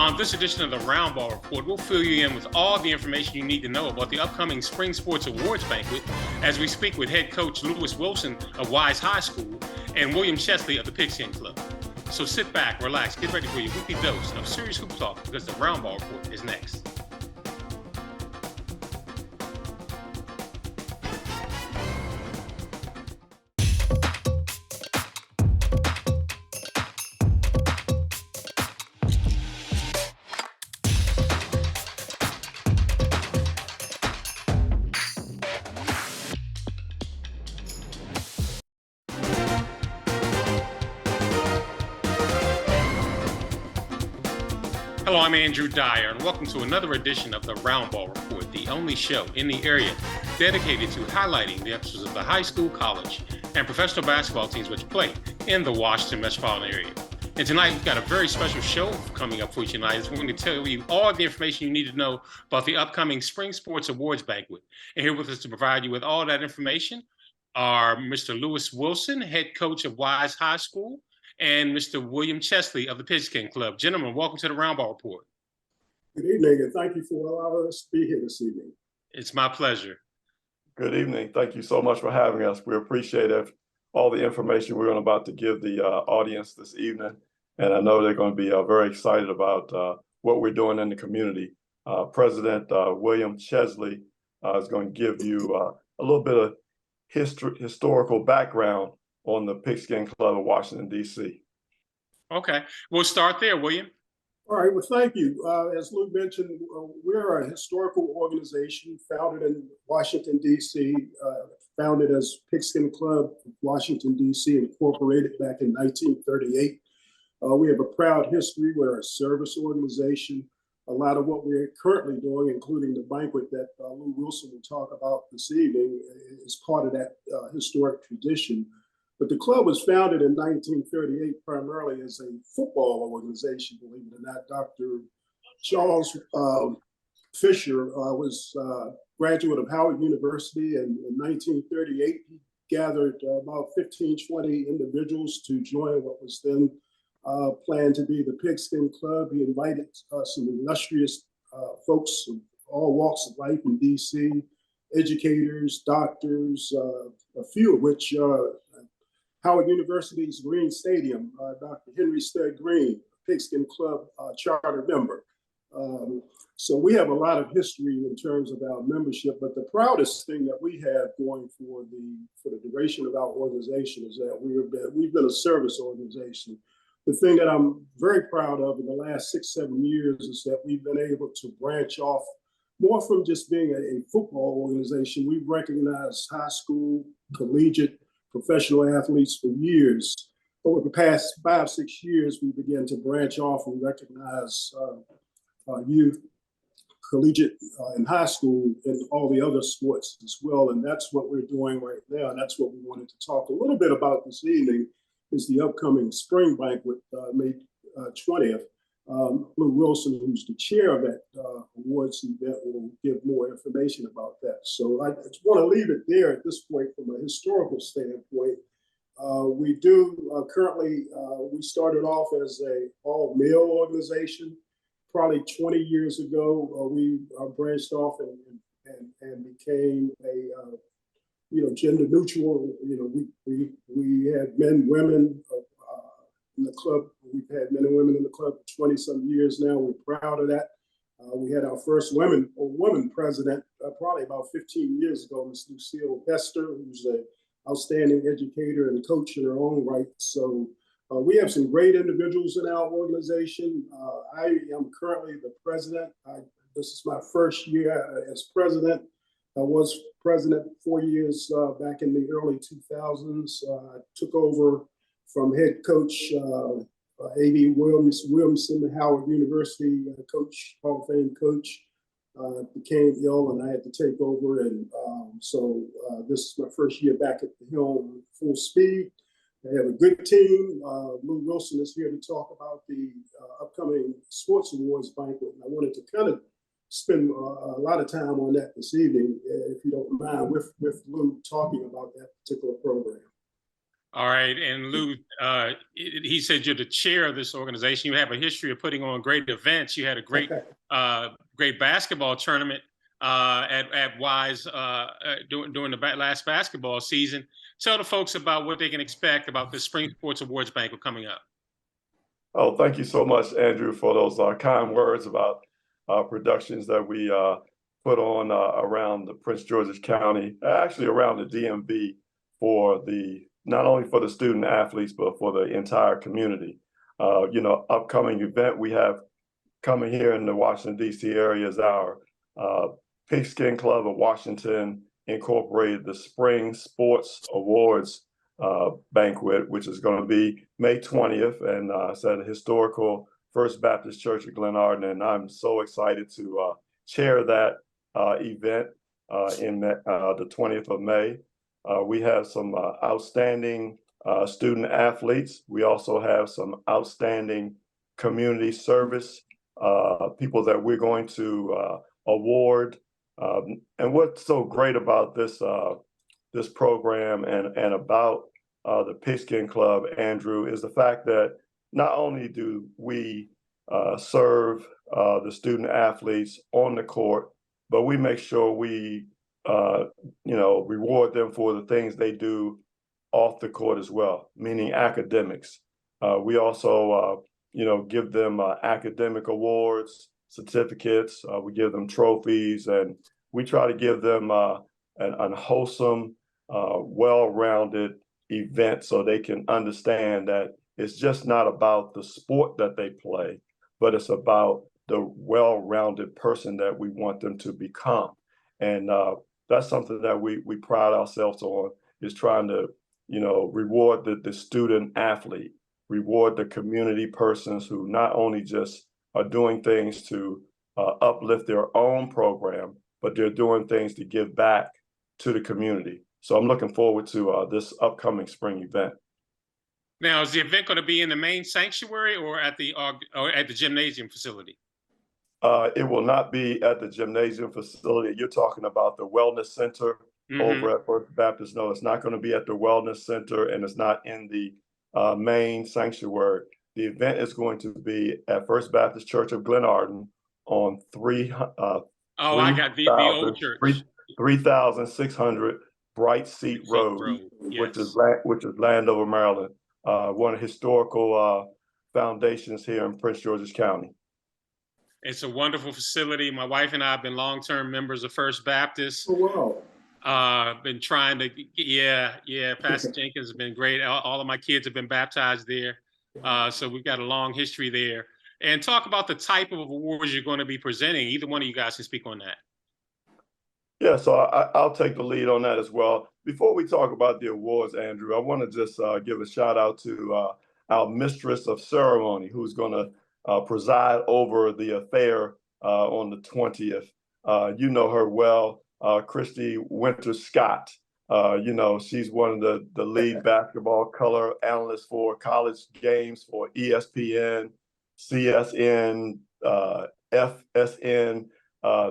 On this edition of the Roundball Report, we'll fill you in with all the information you need to know about the upcoming Spring Sports Awards Banquet as we speak with head coach Lewis Wilson of Wise High School and William Chesley of the Pigskin Club. So sit back, relax, get ready for your weekly dose of serious hoop talk because the Roundball Report is next. Hello, I'm Andrew Dyer, and welcome to another edition of the Roundball Report, the only show in the area dedicated to highlighting the episodes of the high school, college, and professional basketball teams which play in the Washington metropolitan area. And tonight, we've got a very special show coming up for you tonight. We're going to tell you all the information you need to know about the upcoming Spring Sports Awards Banquet. And here with us to provide you with all that information are Mr. Lewis Wilson, head coach of Wise High School, and Mr. William Chesley of the Pigskin Club. Gentlemen, welcome to the Roundball Report. Good evening, and thank you for allowing us to be here this evening. It's my pleasure. Good evening. Thank you so much for having us. We appreciate all the information we're about to give the audience this evening. And I know they're going to be very excited about what we're doing in the community. President William Chesley is going to give you a little bit of historical background on the Pigskin Club of Washington, D.C. Okay, we'll start there, William. All right, well, thank you. As Lou mentioned, we're a historical organization founded in Washington, D.C., founded as Pigskin Club of Washington, D.C., incorporated back in 1938. We have a proud history. We're a service organization. A lot of what we're currently doing, including the banquet that Lou Wilson will talk about this evening, is part of that historic tradition. But the club was founded in 1938 primarily as a football organization, believe it or not. Dr. Charles Fisher was a graduate of Howard University, and in 1938, he gathered about 15, 20 individuals to join what was then planned to be the Pigskin Club. He invited some illustrious folks of all walks of life in D.C., educators, doctors, a few of which Howard University's Green Stadium, Dr. Henry Stead Green, Pigskin Club charter member. So we have a lot of history in terms of our membership, but the proudest thing that we have going for the duration of our organization is that we've been a service organization. The thing that I'm very proud of in the last 6-7 years is that we've been able to branch off more from just being a football organization. We've recognized high school, collegiate, professional athletes for years. Over the past 5-6 years, we began to branch off and recognize youth, collegiate, and high school, and all the other sports as well. And that's what we're doing right now. And that's what we wanted to talk a little bit about this evening, is the upcoming spring banquet, May 20th. Lou Wilson, who's the chair of that awards event, will give more information about that. So I just want to leave it there at this point from a historical standpoint. We do currently, we started off as a all-male organization. Probably 20 years ago, we branched off and became a gender neutral. We had men, women in the club. We've had men and women in the club for 20-some years now. We're proud of that. We had our first woman president probably about 15 years ago, Ms. Lucille Bester, who's an outstanding educator and coach in her own right. So we have some great individuals in our organization. I am currently the president. This is my first year as president. I was president 4 years back in the early 2000s. I took over from head coach A.B. Williamson, Howard University coach, Hall of Fame coach. Became ill and I had to take over. And so this is my first year back at the helm, full speed. I have a good team. Lou Wilson is here to talk about the upcoming Sports Awards banquet. And I wanted to kind of spend a lot of time on that this evening, if you don't mind, with Lou talking about that particular program. All right, and Lou, he said you're the chair of this organization. You have a history of putting on great events. You had a great basketball tournament at Wise during the last basketball season. Tell the folks about what they can expect about the Spring Sports Awards banquet coming up. Oh, thank you so much, Andrew, for those kind words about productions that we put on around the Prince George's County, actually around the DMV, for not only for the student athletes, but for the entire community. Upcoming event we have coming here in the Washington, D.C. area is our Pigskin Club of Washington Incorporated, the Spring Sports Awards banquet, which is going to be May 20th, and it's at a historical First Baptist Church of Glenarden, and I'm so excited to chair that event in the 20th of May. We have some outstanding student athletes. We also have some outstanding community service people that we're going to award. And what's so great about this program and about the Pigskin Club, Andrew, is the fact that not only do we serve the student athletes on the court, but we make sure we reward them for the things they do off the court as well, meaning academics. We also give them academic awards, certificates. We give them trophies, and we try to give them an wholesome, well-rounded event so they can understand that it's just not about the sport that they play, but it's about the well-rounded person that we want them to become. And that's something that we pride ourselves on, is trying to, reward the student athlete, reward the community persons who not only just are doing things to uplift their own program, but they're doing things to give back to the community. So I'm looking forward to this upcoming spring event. Now, is the event going to be in the main sanctuary or at the gymnasium facility? It will not be at the gymnasium facility. You're talking about the Wellness Center over at First Baptist. No, it's not going to be at the Wellness Center, and it's not in the main sanctuary. The event is going to be at First Baptist Church of Glenarden on I got the old church. 3,600 Bright Seat Road, yes. which is Landover, Maryland, one of the historical foundations here in Prince George's County. It's a wonderful facility. My wife and I have been long-term members of First Baptist. Oh, wow. Been trying to, Pastor Jenkins has been great. All of my kids have been baptized there. So we've got a long history there. And talk about the type of awards you're going to be presenting. Either one of you guys can speak on that. Yeah, so I'll take the lead on that as well. Before we talk about the awards, Andrew, I want to just give a shout out to our mistress of ceremony, who's going to preside over the affair on the 20th. You know her well, Christy Winter-Scott. She's one of the lead basketball color analysts for college games for ESPN, CSN, FSN,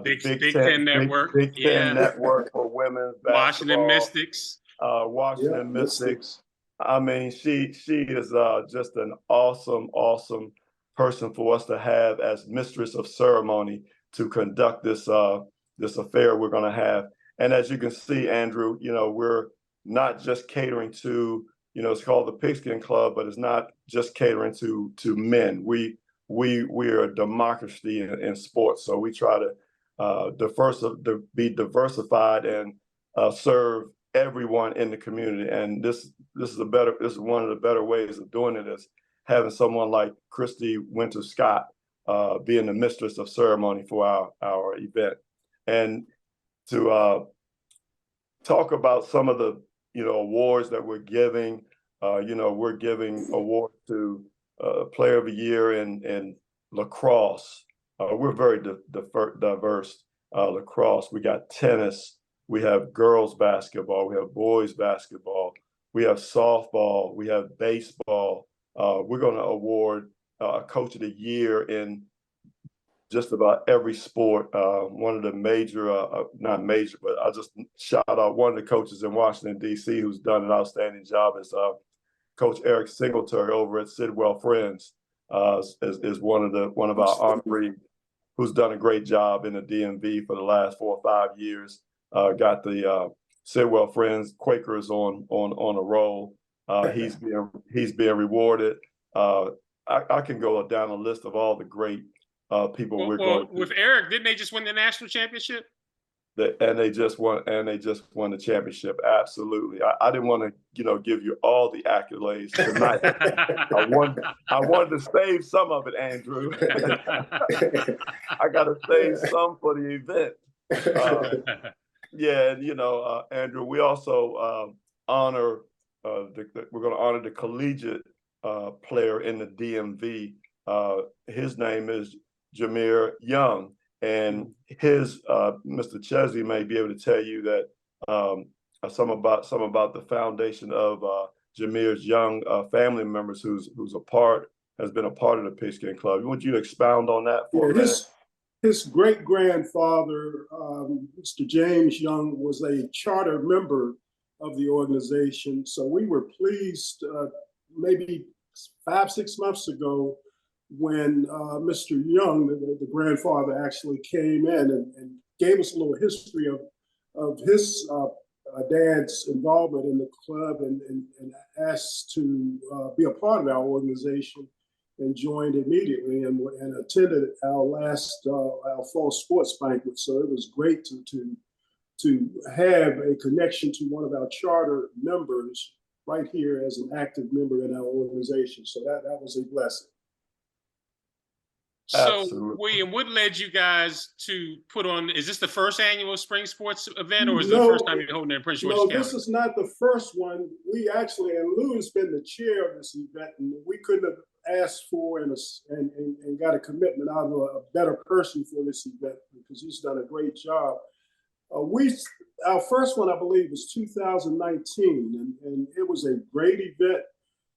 Big Ten Network. Big Ten Network for women's basketball. Washington Mystics. Washington Mystics. I mean, she is just an awesome person for us to have as mistress of ceremony to conduct this affair we're going to have. And as you can see, Andrew, we're not just catering to, it's called the Pigskin Club, but it's not just catering to men. We're a democracy in sports, so we try to be diversified and serve everyone in the community. And this is one of the better ways of doing it, is having someone like Christy Winter-Scott being the mistress of ceremony for our event. And to talk about some of the awards that we're giving, we're giving awards to Player of the Year in lacrosse. We're very diverse. Lacrosse, we got tennis, we have girls basketball, we have boys basketball, we have softball, we have baseball. We're going to award Coach of the Year in just about every sport. One of the not major, but I'll just shout out one of the coaches in Washington, D.C., who's done an outstanding job, is Coach Eric Singletary over at Sidwell Friends is one of our honorees who's done a great job in the DMV for the last 4 or 5 years. Got the Sidwell Friends Quakers on a roll. He's being rewarded. I can go down a list of all the great people we're going to. With Eric, didn't they just win the national championship? And they just won the championship. Absolutely. I didn't want to, give you all the accolades tonight. I wanted to save some of it, Andrew. I got to save some for the event. Andrew, we also honor we're going to honor the collegiate player in the DMV. His name is Jameer Young. And his Mr. Chesley may be able to tell you that some about the foundation of Jameer's young family members who's has been a part of the Pigskin Club. Would you expound on that for a minute? His great grandfather, Mr. James Young, was a charter member of the organization. So we were pleased maybe 5-6 months ago when Mr. Young, the grandfather, actually came in and gave us a little history of his dad's involvement in the club and asked to be a part of our organization, and joined immediately and attended our last our fall sports banquet. So it was great to have a connection to one of our charter members right here as an active member in our organization. So that was a blessing. So, Absolutely. William, what led you guys to put on, is this the first annual spring sports event, or is it the first time you're holding it in Prince George's County? No, this is not the first one. We actually, and Lou has been the chair of this event, and we couldn't have asked for and got a commitment out of a better person for this event, because he's done a great job. Our first one, I believe, was 2019, and it was a great event.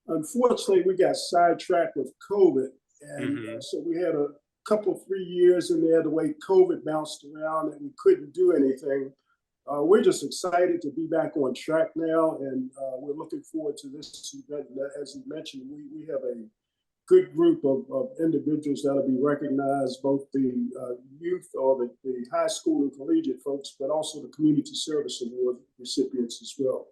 Unfortunately, we got sidetracked with COVID. And so we had a couple of 3 years in there, the way COVID bounced around, and we couldn't do anything. We're just excited to be back on track now, and we're looking forward to this event. As you mentioned, we have a good group of individuals that'll be recognized, both the youth or the high school and collegiate folks, but also the Community Service Award recipients as well.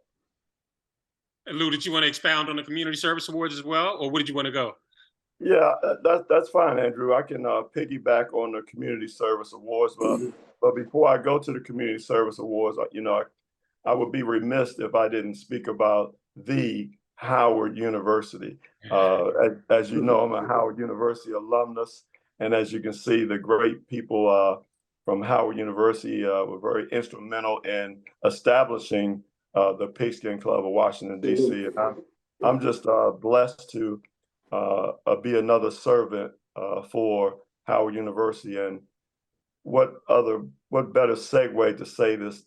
And Lou, did you want to expound on the Community Service Awards as well, or where did you want to go? Yeah, that's fine, Andrew. I can piggyback on the Community Service Awards, but before I go to the Community Service Awards, I would be remiss if I didn't speak about the Howard University. As you know, I'm a Howard University alumnus, and as you can see, the great people from Howard University were very instrumental in establishing the Pigskin Club of Washington, D.C. And I'm just blessed to be another servant for Howard University. And what better segue to say this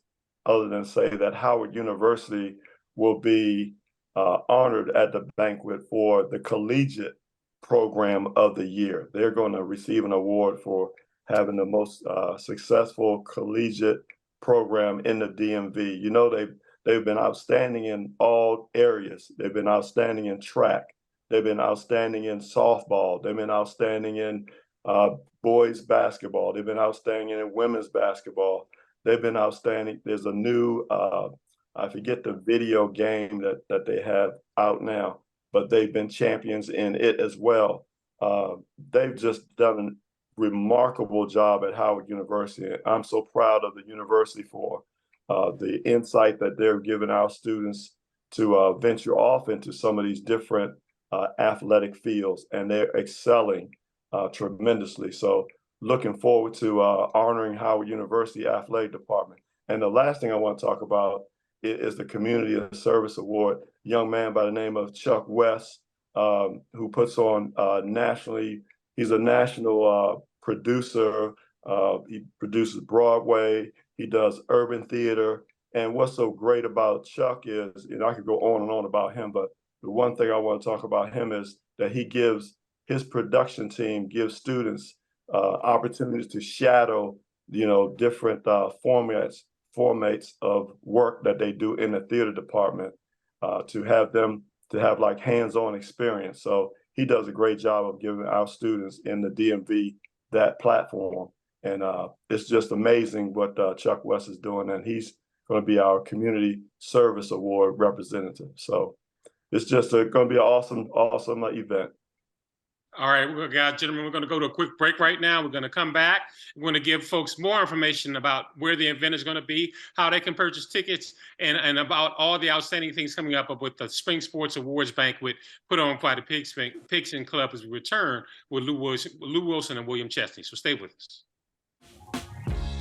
other than say that Howard University will be honored at the banquet for the collegiate program of the year. They're going to receive an award for having the most successful collegiate program in the DMV. They've been outstanding in all areas. They've been outstanding in track. They've been outstanding in softball. They've been outstanding in boys basketball. They've been outstanding in women's basketball. They've been outstanding. There's a new, I forget the video game that they have out now, but they've been champions in it as well. They've just done a remarkable job at Howard University. I'm so proud of the university for the insight that they're giving our students to venture off into some of these different athletic fields, and they're excelling tremendously. So looking forward to honoring Howard University Athletic Department. And the last thing I want to talk about is the Community Service Award. A young man by the name of Chuck West, who puts on nationally. He's a national producer. He produces Broadway. He does urban theater. And what's so great about Chuck is, I could go on and on about him, but the one thing I want to talk about him is that his production team gives students opportunities to shadow, different formates of work that they do in the theater department, to have them to have like hands-on experience. So he does a great job of giving our students in the DMV that platform. And it's just amazing what Chuck West is doing. And he's going to be our Community Service Award representative. So it's just going to be an awesome event. All right, gentlemen, we're going to go to a quick break right now. We're going to come back. We're going to give folks more information about where the event is going to be, how they can purchase tickets, and about all the outstanding things coming up with the Spring Sports Awards Banquet put on by the Pigskin Club as we return with Lou Wilson and William Chesley. So stay with us.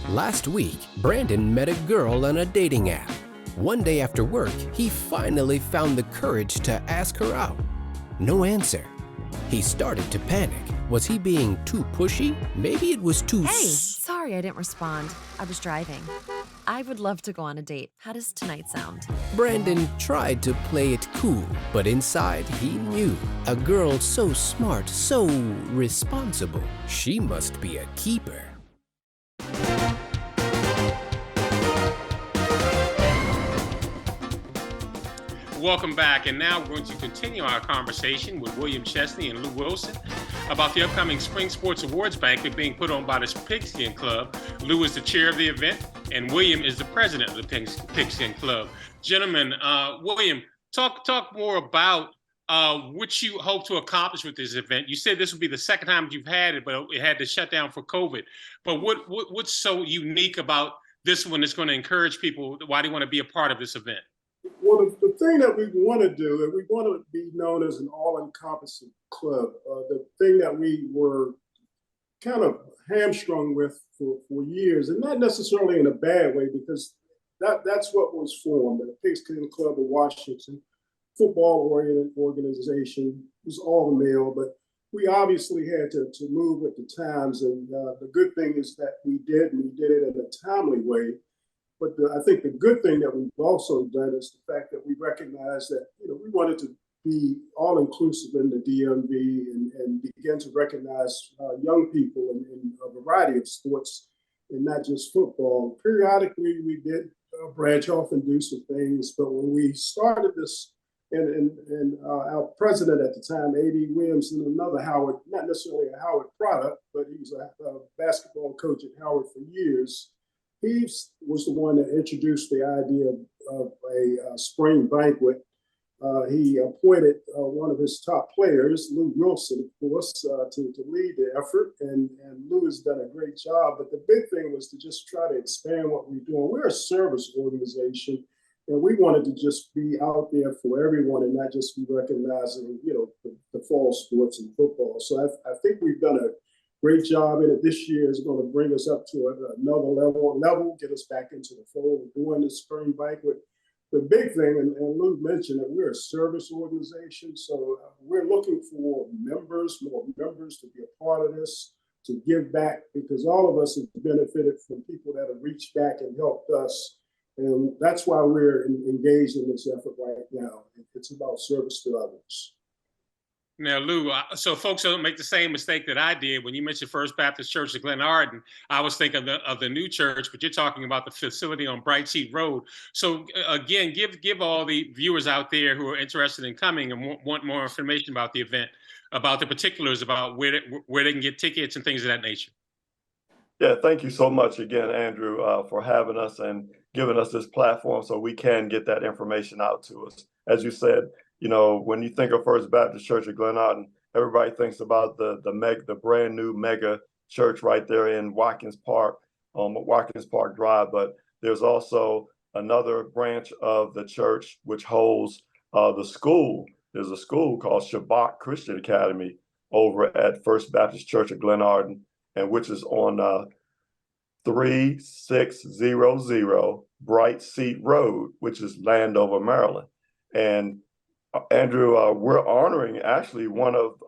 Last week, Brandon met a girl on a dating app. One day after work, he finally found the courage to ask her out. No answer. He started to panic. Was he being too pushy? Maybe it was too... Hey, sorry I didn't respond. I was driving. I would love to go on a date. How does tonight sound? Brandon tried to play it cool, but inside he knew. A girl so smart, so responsible. She must be a keeper. Welcome back, and now we're going to continue our conversation with William Chesley and Lou Wilson about the upcoming Spring Sports Awards Banquet being put on by the Pigskin Club. Lou is the chair of the event, and William is the president of the Pigskin Club. Gentlemen, William, talk more about what you hope to accomplish with this event. You said this would be the second time you've had it, but it had to shut down for COVID. But what's so unique about this one that's going to encourage people? Why they want to be a part of this event? Well, the thing that we want to do, and we want to be known as an all-encompassing club. The thing that we were kind of hamstrung with for years, and not necessarily in a bad way, because that's what was formed. The Pigskin Club of Washington, football-oriented organization, was all male, but we obviously had to move with the times. And the good thing is that we did, and we did it in a timely way. But I think the good thing that we've also done is the fact that we recognize that, we wanted to be all inclusive in the DMV and begin to recognize young people in a variety of sports and not just football. Periodically, we did branch off and do some things. But when we started this, and our president at the time, A.D. Williamson, another Howard, not necessarily a Howard product, but he was a basketball coach at Howard for years. He was the one that introduced the idea of a spring banquet. He appointed one of his top players, Lou Wilson, of course, to lead the effort. And Lou has done a great job. But the big thing was to just try to expand what we're doing. We're a service organization, and we wanted to just be out there for everyone and not just be recognizing, the fall sports and football. So I think we've done a great job in it. This year is going to bring us up to another level, get us back into the fold of doing the spring banquet. The big thing, and Lou mentioned that we're a service organization, so we're looking for more members to be a part of this, to give back, because all of us have benefited from people that have reached back and helped us. And that's why we're engaged in this effort right now. It's about service to others. Now, Lou, so folks don't make the same mistake that I did. When you mentioned First Baptist Church of Glen Arden, I was thinking of the new church, but you're talking about the facility on Bright Seat Road. So again, give all the viewers out there who are interested in coming and want more information about the event, about the particulars, about where they can get tickets and things of that nature. Yeah, thank you so much again, Andrew, for having us and giving us this platform so we can get that information out to us. As you said, when you think of First Baptist Church of Glen Arden, everybody thinks about the brand new mega church right there in Watkins Park, Watkins Park Drive. But there's also another branch of the church which holds the school. There's a school called Shabbat Christian Academy over at First Baptist Church of Glen Arden, and which is on 3600 Bright Seat Road, which is Landover, Maryland. And Andrew, we're honoring actually one of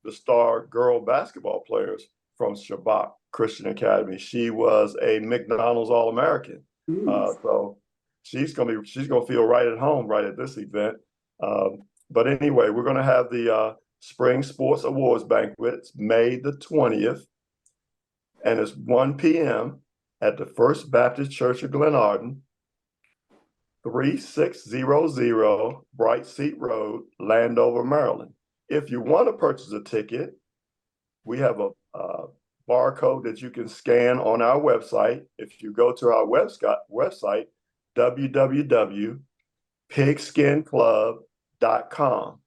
the star girl basketball players from Shabbat Christian Academy. She was a McDonald's All-American. So she's gonna feel right at home right at this event. But anyway, we're gonna have the Spring Sports Awards Banquet. It's May the 20th, and it's 1 p.m. at the First Baptist Church of Glen Arden. 3600 Bright Seat Road, Landover, Maryland. If you want to purchase a ticket, we have a barcode that you can scan on our website. If you go to our website, www.pigskinclub.com.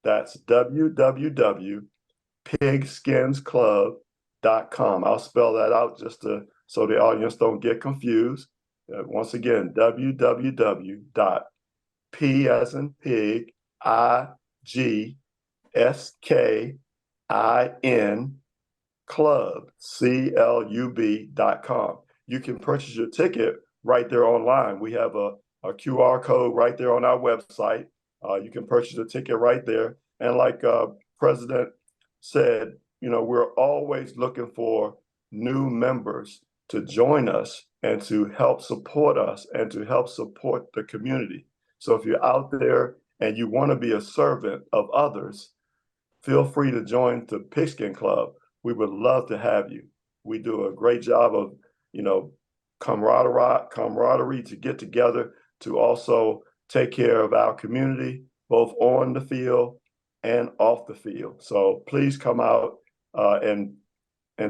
That's www.pigskinsclub.com. I'll spell that out just so the audience don't get confused. Once again, www.p as in pig, IGSKIN club, CLUB.com. You can purchase your ticket right there online. We have a QR code right there on our website. You can purchase a ticket right there. And like President said, we're always looking for new members to join us and to help support us and to help support the community. So if you're out there and you want to be a servant of others, feel free to join the Pigskin Club. We would love to have you. We do a great job of, camaraderie to get together to also take care of our community, both on the field and off the field. So please come out and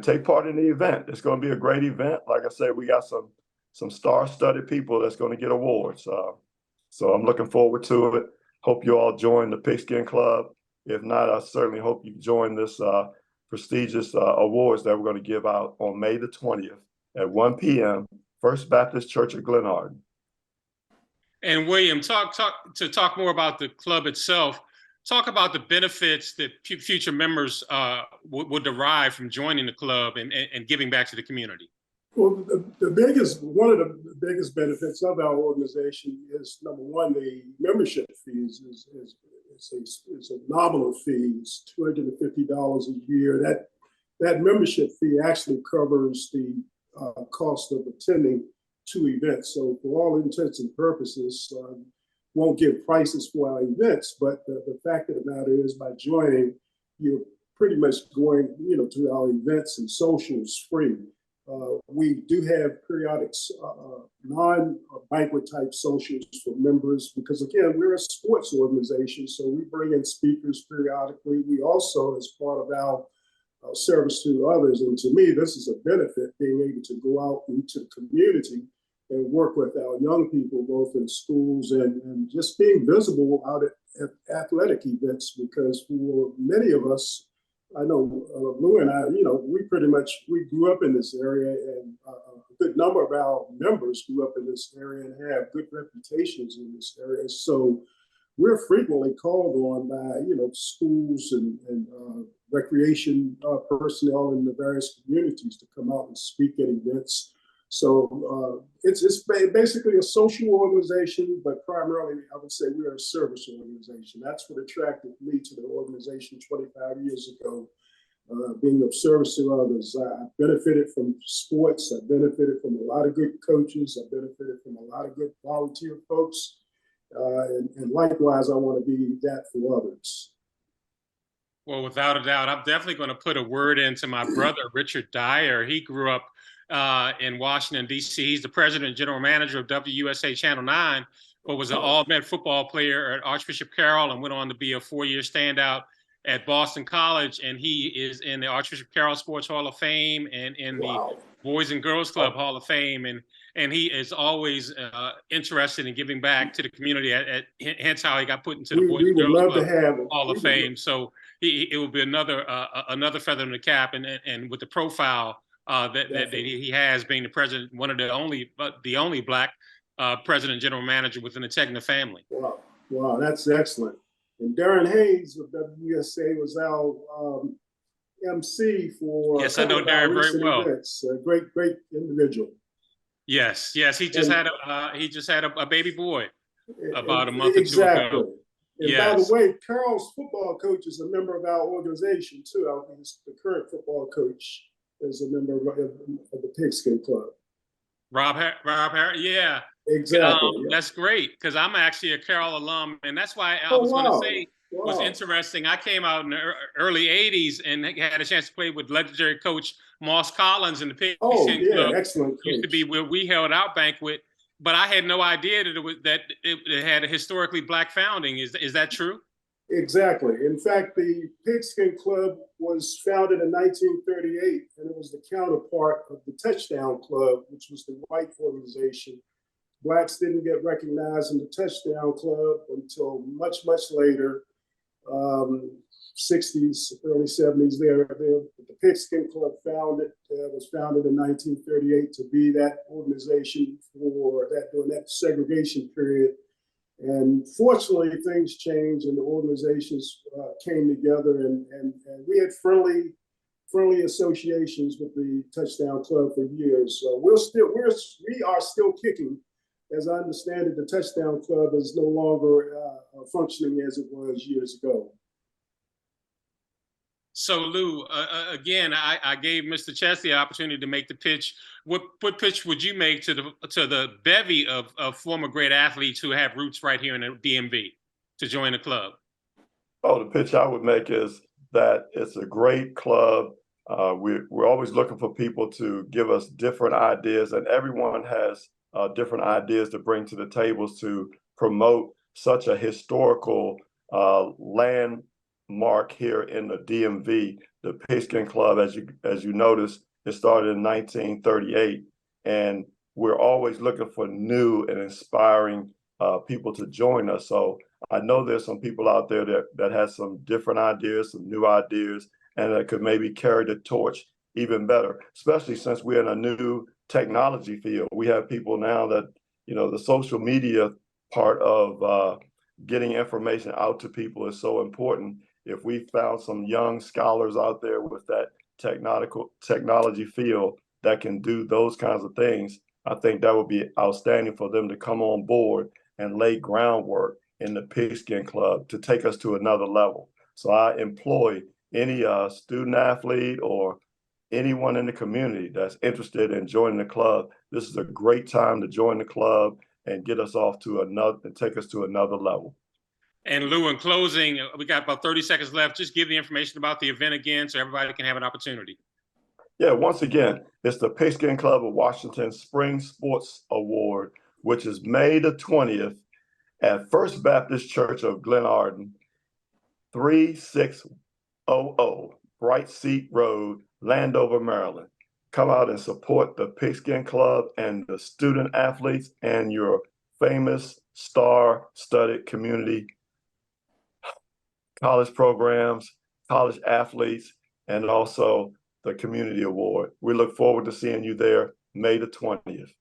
take part in the event. It's going to be a great event. Like I said, we got some star-studded people that's going to get awards. So I'm looking forward to it. Hope you all join the Pigskin Club. If not, I certainly hope you join this prestigious awards that we're going to give out on May the 20th at 1 p.m. First Baptist Church of Glenarden. And William, talk more about the club itself. Talk about the benefits that future members would derive from joining the club and giving back to the community. Well, one of the biggest benefits of our organization is, number one, the membership fees is a nominal fee. It's $250 a year. That membership fee actually covers the cost of attending 2 events. So for all intents and purposes, won't give prices for our events, but the fact of the matter is, by joining, you're pretty much going, to our events and socials free. We do have periodic non-banquet type socials for members because, again, we're a sports organization, so we bring in speakers periodically. We also, as part of our service to others, and to me, this is a benefit, being able to go out into the community and work with our young people, both in schools and just being visible out at athletic events, because for many of us, I know Lou and I, we grew up in this area, and a good number of our members grew up in this area and have good reputations in this area. So we're frequently called on by, schools and recreation personnel in the various communities to come out and speak at events. So it's basically a social organization, but primarily I would say we're a service organization. That's what attracted me to the organization 25 years ago, being of service to others. I benefited from sports. I benefited from a lot of good coaches. I benefited from a lot of good volunteer folks. And likewise, I want to be that for others. Well, without a doubt, I'm definitely going to put a word into my brother, Richard Dyer. He grew up in Washington, D.C. He's the president and general manager of WUSA Channel 9, but was an all-Met football player at Archbishop Carroll and went on to be a 4-year standout at Boston College. And he is in the Archbishop Carroll Sports Hall of Fame and in the Boys and Girls Club Hall of Fame. And he is always interested in giving back to the community. Hence how he got put into the Boys and Girls Club Hall of Fame. So it will be another feather in the cap, and with the profile that he has, being the president, one of the only Black president and general manager within the Tegna family. Wow, that's excellent. And Darren Hayes of WUSA was our MC for. Yes, I know Darren very well. Events. A great individual. Yes, he just had a baby boy about a month or two ago. And by the way, Carroll's football coach is a member of our organization too. The current football coach is a member of the Pigskin Club. Rob Harris, yeah. Exactly. That's great, because I'm actually a Carroll alum, and that's why I was going to say was interesting. I came out in the early 80s and had a chance to play with legendary coach Moss Collins in the Pigskin Club. Excellent coach. Used to be where we held our banquet, But I had no idea that it had a historically Black founding. Is that true? Exactly. In fact, the Pigskin Club was founded in 1938, and it was the counterpart of the Touchdown Club, which was the white organization. Blacks didn't get recognized in the Touchdown Club until much, much later, 60s, early 70s. The Pigskin Club was founded in 1938 to be that organization for that during that segregation period. And fortunately, things changed and the organizations came together, and we had friendly associations with the Touchdown Club for years. So we are still kicking. As I understand it, the Touchdown Club is no longer functioning as it was years ago. So Lou, again, I gave Mr. Chesley an opportunity to make the pitch. What pitch would you make to the bevy of former great athletes who have roots right here in the DMV to join the club? Oh, the pitch I would make is that it's a great club. We're always looking for people to give us different ideas, and everyone has different ideas to bring to the tables to promote such a historical landmark here in the DMV. The Pigskin Club, as you noticed, it started in 1938, and we're always looking for new and inspiring people to join us. So I know there's some people out there that has some different ideas, some new ideas, and that could maybe carry the torch even better, especially since we're in a new technology field. We have people now that, the social media part of getting information out to people is so important. If we found some young scholars out there with that technology field that can do those kinds of things, I think that would be outstanding for them to come on board and lay groundwork in the Pigskin Club to take us to another level. So I employ any student athlete or anyone in the community that's interested in joining the club. This is a great time to join the club and get us off to take us to another level. And Lou, in closing, we got about 30 seconds left. Just give the information about the event again so everybody can have an opportunity. Yeah, once again, it's the Pigskin Club of Washington Spring Sports Award, which is May the 20th at First Baptist Church of Glenarden, 3600 Bright Seat Road, Landover, Maryland. Come out and support the Pigskin Club and the student athletes and your famous star-studded community college programs, college athletes, and also the community award. We look forward to seeing you there May the 20th.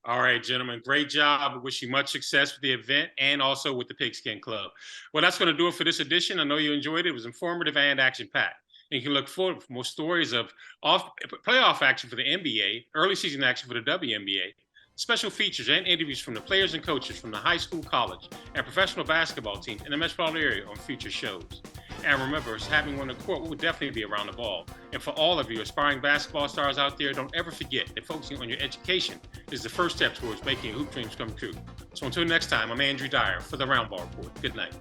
All right, gentlemen, great job. I wish you much success with the event and also with the Pigskin Club. Well, that's going to do it for this edition. I know you enjoyed it. It was informative and action-packed. And you can look forward for more stories of playoff action for the NBA, early season action for the WNBA, special features and interviews from the players and coaches from the high school, college, and professional basketball teams in the metropolitan area on future shows. And remember, having one on the court will definitely be around the ball. And for all of you aspiring basketball stars out there, don't ever forget that focusing on your education is the first step towards making your hoop dreams come true. So until next time, I'm Andrew Dyer for the Roundball Report. Good night.